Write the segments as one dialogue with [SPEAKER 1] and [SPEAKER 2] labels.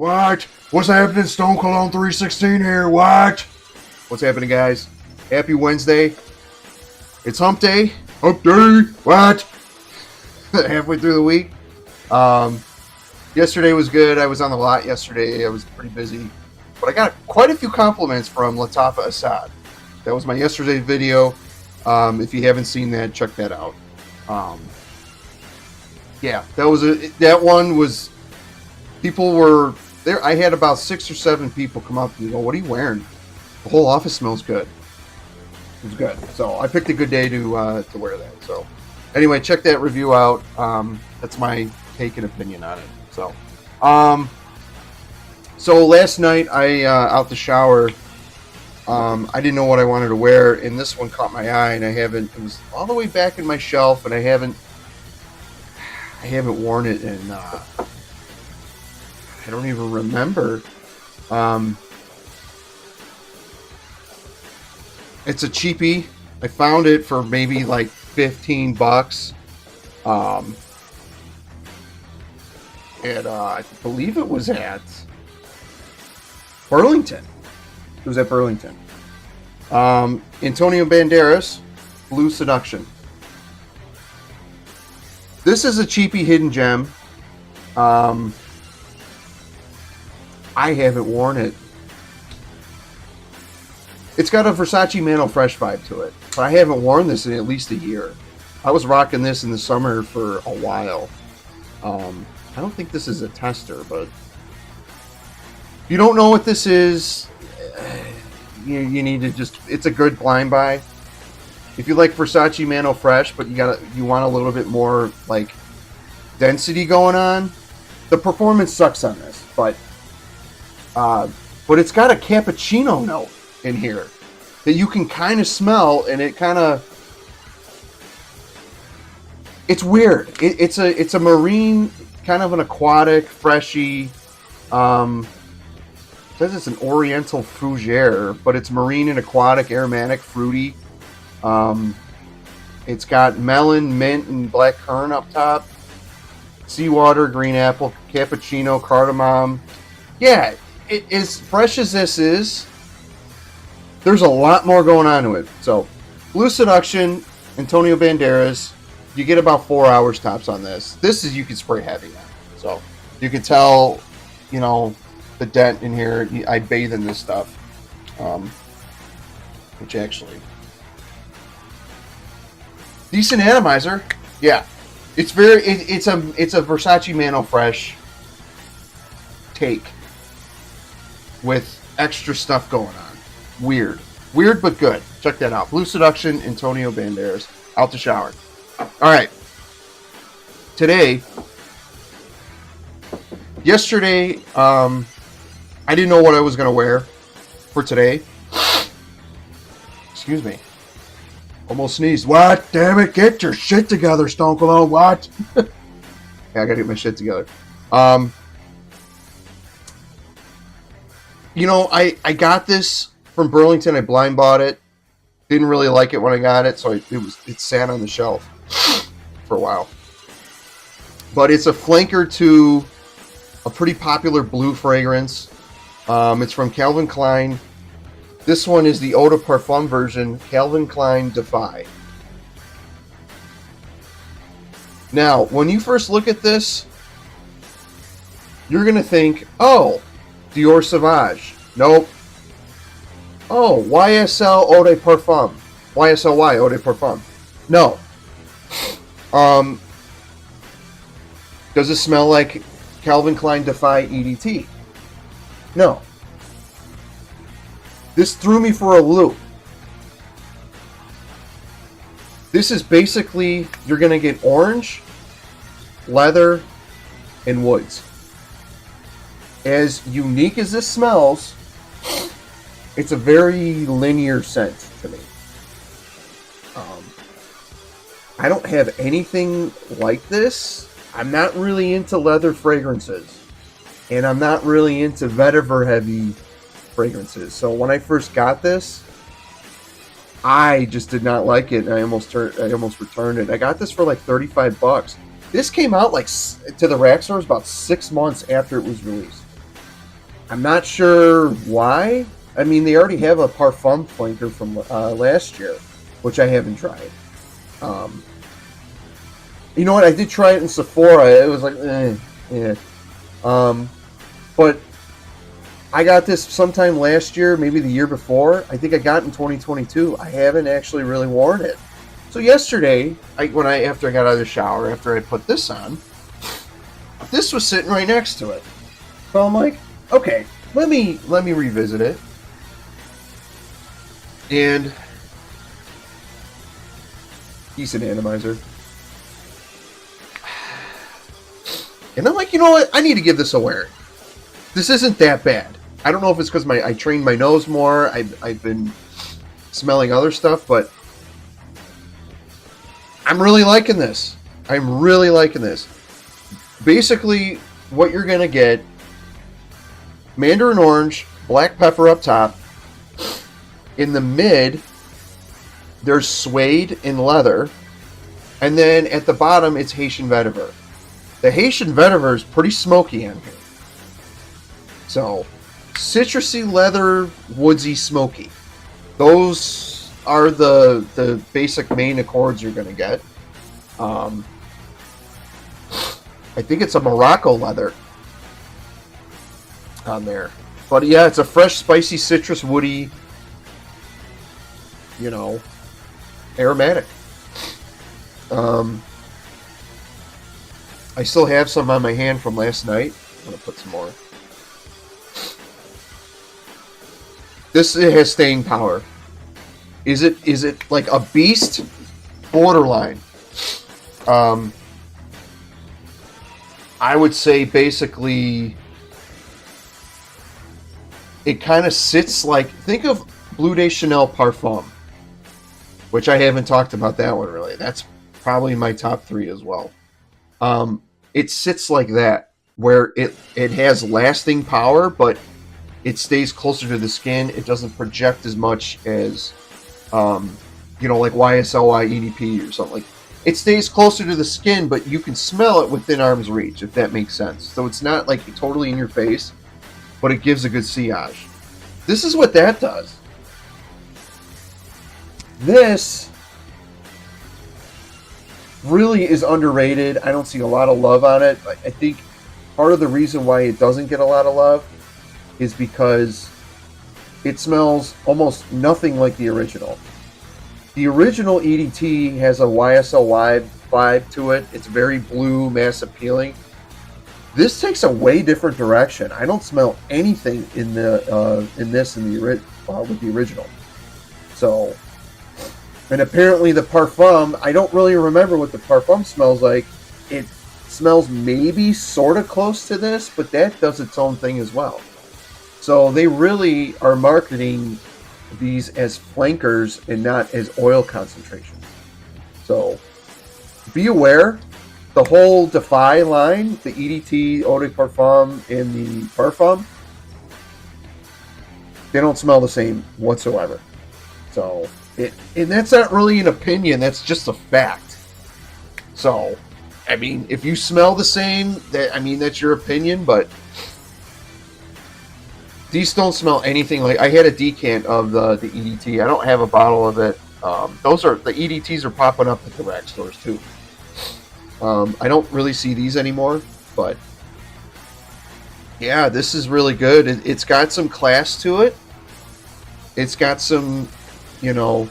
[SPEAKER 1] What? What's happening? Stone Cologne 316 here. What? What's happening, guys? Happy Wednesday. It's hump day. Hump day. What? Halfway through the week. Yesterday was good. I was on the lot yesterday. I was pretty busy. But I got quite a few compliments from Latafa Assad. That was my yesterday's video. If you haven't seen that, check that out. Yeah, that one was, people were there. I had about 6 or 7 people come up and go, "What are you wearing? The whole office smells good." It was good. So I picked a good day to wear that. So anyway, check that review out. That's my take and opinion on it. So last night I out the shower. I didn't know what I wanted to wear, and this one caught my eye, and it was all the way back in my shelf, and I haven't worn it, and I don't even remember. It's a Cheapie. I found it for maybe like $15. And I believe it was at Burlington. It was at Burlington. Antonio Banderas Blue Seduction. This is a Cheapie hidden gem. I haven't worn it. It's got a Versace Man Eau fresh vibe to it, but I haven't worn this in at least a year. I was rocking this in the summer for a while. I don't think this is a tester, but if you don't know what this is, you need to it's a good blind buy. If you like Versace Man Eau fresh, but you want a little bit more like density going on, the performance sucks on this, but it's got a cappuccino note in here that you can kind of smell, and it's weird. It's a marine, kind of an aquatic, freshy. It says it's an oriental fougere, but it's marine and aquatic, aromatic, fruity. It's got melon, mint, and black currant up top. Seawater, green apple, cappuccino, cardamom. Yeah, as fresh as this is, there's a lot more going on to it. So, Blue Seduction, Antonio Banderas. You get about 4 hours tops on this. This is, you can spray heavy on. So, you can tell, the dent in here. I bathe in this stuff. Which actually, decent atomizer. Yeah. It's a Versace Man Eau fresh take with extra stuff going on. Weird but good. Check that out. Blue Seduction, Antonio Banderas. Out the shower. Alright. Yesterday, I didn't know what I was going to wear for today. Excuse me. Almost sneezed. What? Damn it. Get your shit together, Stone Cologne. What? Yeah, I gotta get my shit together. I got this from Burlington. I blind bought it. Didn't really like it when I got it, so it sat on the shelf for a while. But it's a flanker to a pretty popular blue fragrance. It's from Calvin Klein. This one is the Eau de Parfum version, Calvin Klein Defy. Now, when you first look at this, you're going to think, oh, Dior Sauvage. Nope. Oh, YSL Eau de Parfum. YSLY Eau de Parfum. No. Does it smell like Calvin Klein Defy EDT? No. This threw me for a loop. This is basically, you're going to get orange, leather, and woods. As unique as this smells, it's a very linear scent to me. I don't have anything like this. I'm not really into leather fragrances. And I'm not really into vetiver heavy fragrances. So when I first got this, I just did not like it, and I almost returned it. I got this for like $35. This came out like to the rack stores about 6 months after it was released. I'm not sure why. I mean, they already have a Parfum flanker from last year, which I haven't tried. You know what? I did try it in Sephora. It was like, yeah. But I got this sometime last year, maybe the year before. I think I got it in 2022. I haven't actually really worn it. So yesterday, after I got out of the shower, after I put this on, this was sitting right next to it. So I'm like, okay, let me revisit it. And decent atomizer. And I'm like, you know what? I need to give this a wear. This isn't that bad. I don't know if it's because I trained my nose more. I've been smelling other stuff, but I'm really liking this. I'm really liking this. Basically, what you're going to get, mandarin orange, black pepper up top. In the mid, there's suede and leather. And then at the bottom, it's Haitian vetiver. The Haitian vetiver is pretty smoky on here. So, citrusy, leather, woodsy, smoky. Those are the basic main accords you're going to get. I think it's a Morocco leather on there. But yeah, it's a fresh, spicy, citrus, woody, aromatic. I still have some on my hand from last night. I'm going to put some more. This has staying power. Is it like a beast? Borderline. I would say basically it kind of sits like, think of Bleu de Chanel Parfum, which I haven't talked about that one really. That's probably my top 3 as well. It sits like that, where it has lasting power, but it stays closer to the skin. It doesn't project as much as, like YSLI EDP or something. Like, it stays closer to the skin, but you can smell it within arm's reach, if that makes sense. So it's not like totally in your face, but it gives a good sillage. This is what that does. This really is underrated. I don't see a lot of love on it. I think part of the reason why it doesn't get a lot of love is because it smells almost nothing like the original. The original EDT has a YSL vibe to it. It's very blue, mass appealing. This takes a way different direction. I don't smell anything with the original. So, and apparently the Parfum, I don't really remember what the Parfum smells like. It smells maybe sort of close to this, but that does its own thing as well. So they really are marketing these as flankers and not as oil concentration. So be aware, the whole Defy line, the EDT, Eau de Parfum, and the Parfum, they don't smell the same whatsoever. So, and that's not really an opinion, that's just a fact. So, I mean, if you smell the same, that's your opinion, but these don't smell anything like. I had a decant of the EDT. I don't have a bottle of it. The EDTs are popping up at the rack stores too. I don't really see these anymore, but yeah, this is really good. It's got some class to it. It's got some, when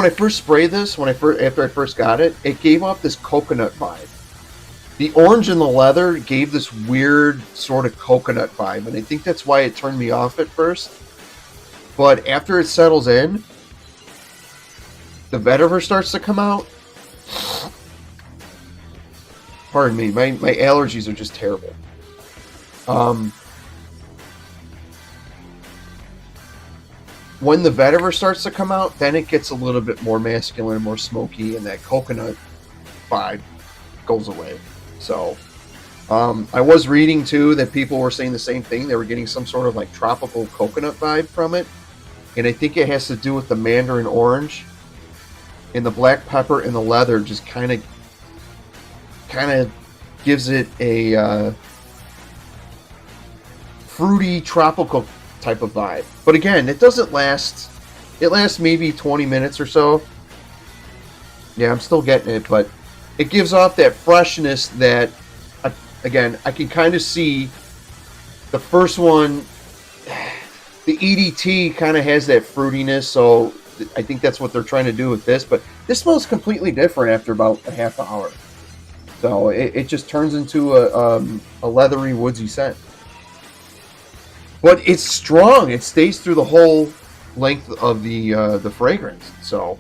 [SPEAKER 1] I first sprayed this, after I first got it, it gave off this coconut vibe. The orange and the leather gave this weird sort of coconut vibe, and I think that's why it turned me off at first. But after it settles in, the vetiver starts to come out. Pardon me, my allergies are just terrible. When the vetiver starts to come out, then it gets a little bit more masculine, more smoky, and that coconut vibe goes away. So, I was reading too that people were saying the same thing. They were getting some sort of like tropical coconut vibe from it, and I think it has to do with the mandarin orange and the black pepper and the leather just kind of gives it a fruity, tropical type of vibe. But again, it doesn't last. It lasts maybe 20 minutes or so. Yeah, I'm still getting it, but it gives off that freshness that, again, I can kind of see the first one. The EDT kind of has that fruitiness, so I think that's what they're trying to do with this. But this smells completely different after about a half hour. So it just turns into a leathery, woodsy scent. But it's strong. It stays through the whole length of the fragrance. So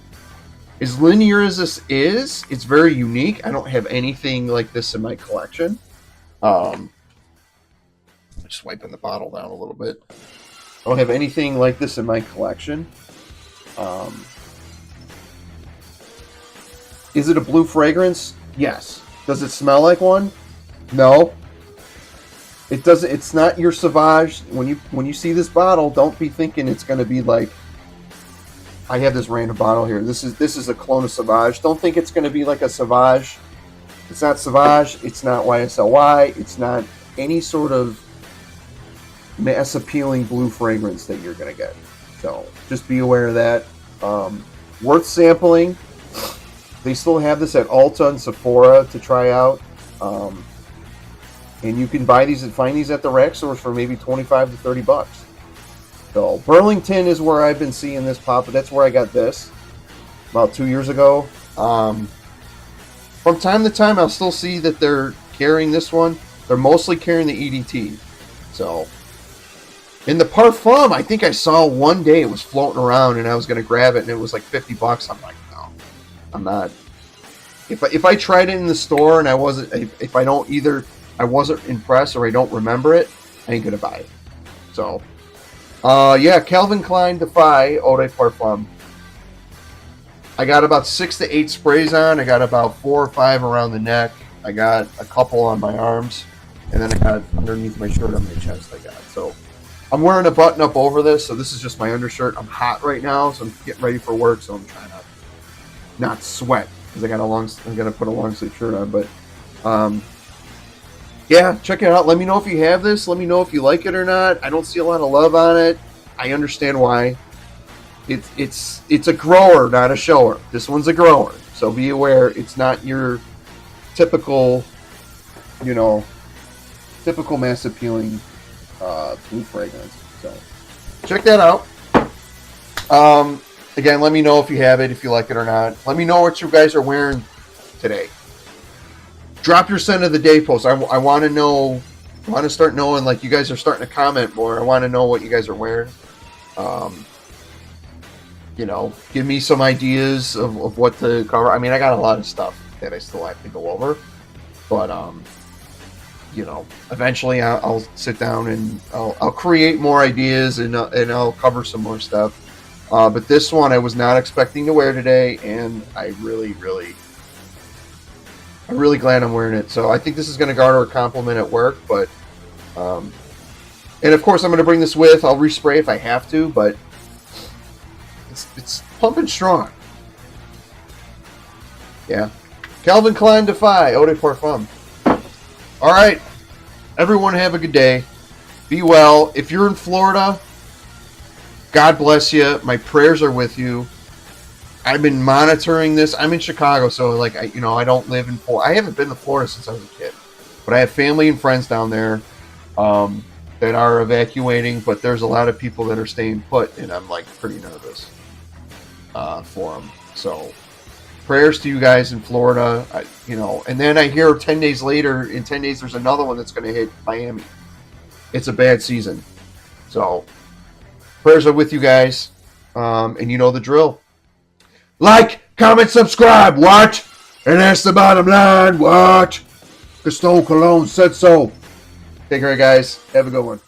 [SPEAKER 1] as linear as this is, it's very unique. I don't have anything like this in my collection. Just wiping the bottle down a little bit. I don't have anything like this in my collection. Is it a blue fragrance? Yes. Does it smell like one? No. It doesn't. It's not your Sauvage. When you see this bottle, don't be thinking it's going to be like. I have this random bottle here. This is a clone of Sauvage. Don't think it's going to be like a Sauvage. It's not Sauvage. It's not YSLY. It's not any sort of mass appealing blue fragrance that you're going to get. So just be aware of that. Worth sampling. They still have this at Ulta and Sephora to try out. And you can buy these and find these at the rack stores for maybe 25 to 30 bucks. So Burlington is where I've been seeing this pop. That's where I got this about 2 years ago. From time to time, I'll still see that they're carrying this one. They're mostly carrying the EDT. So in the Parfum, I think I saw one day it was floating around and I was going to grab it and it was like 50 bucks. I'm like, no, I'm not. If I tried it in the store and I wasn't, if I don't either, I wasn't impressed or I don't remember it, I ain't going to buy it. So, yeah, Calvin Klein Defy Eau de Parfum. I got about 6 to 8 sprays on. I got about 4 or 5 around the neck. I got a couple on my arms. And then I got underneath my shirt on my chest I got. So I'm wearing a button up over this. So this is just my undershirt. I'm hot right now. So I'm getting ready for work. So I'm trying to not sweat. Because I'm going to put a long sleeve shirt on. But, yeah, check it out. Let me know if you have this. Let me know if you like it or not. I don't see a lot of love on it. I understand why. It's a grower, not a shower. This one's a grower. So be aware. It's not your typical, typical mass appealing blue fragrance. So check that out. Again, let me know if you have it, if you like it or not. Let me know what you guys are wearing today. Drop your scent of the day post. I want to know. I want to start knowing, like, you guys are starting to comment more. I want to know what you guys are wearing. Give me some ideas of what to cover. I mean, I got a lot of stuff that I still have to go over. But, eventually I'll sit down and I'll create more ideas and I'll cover some more stuff. But this one I was not expecting to wear today, and I'm really glad I'm wearing it. So I think this is going to garner a compliment at work. But, and of course I'm going to bring this with. I'll respray if I have to, but it's pumping strong. Yeah. Calvin Klein Defy Eau de Parfum. All right. Everyone have a good day. Be well. If you're in Florida, God bless you. My prayers are with you. I've been monitoring this. I'm in Chicago, so I don't live in Florida. I haven't been to Florida since I was a kid, but I have family and friends down there that are evacuating. But there's a lot of people that are staying put, and I'm pretty nervous for them. So prayers to you guys in Florida. And then I hear 10 days later, in 10 days, there's another one that's going to hit Miami. It's a bad season, so prayers are with you guys, and you know the drill. Like, comment, subscribe, watch, and that's the bottom line, watch. Cologne said so. Take care, guys. Have a good one.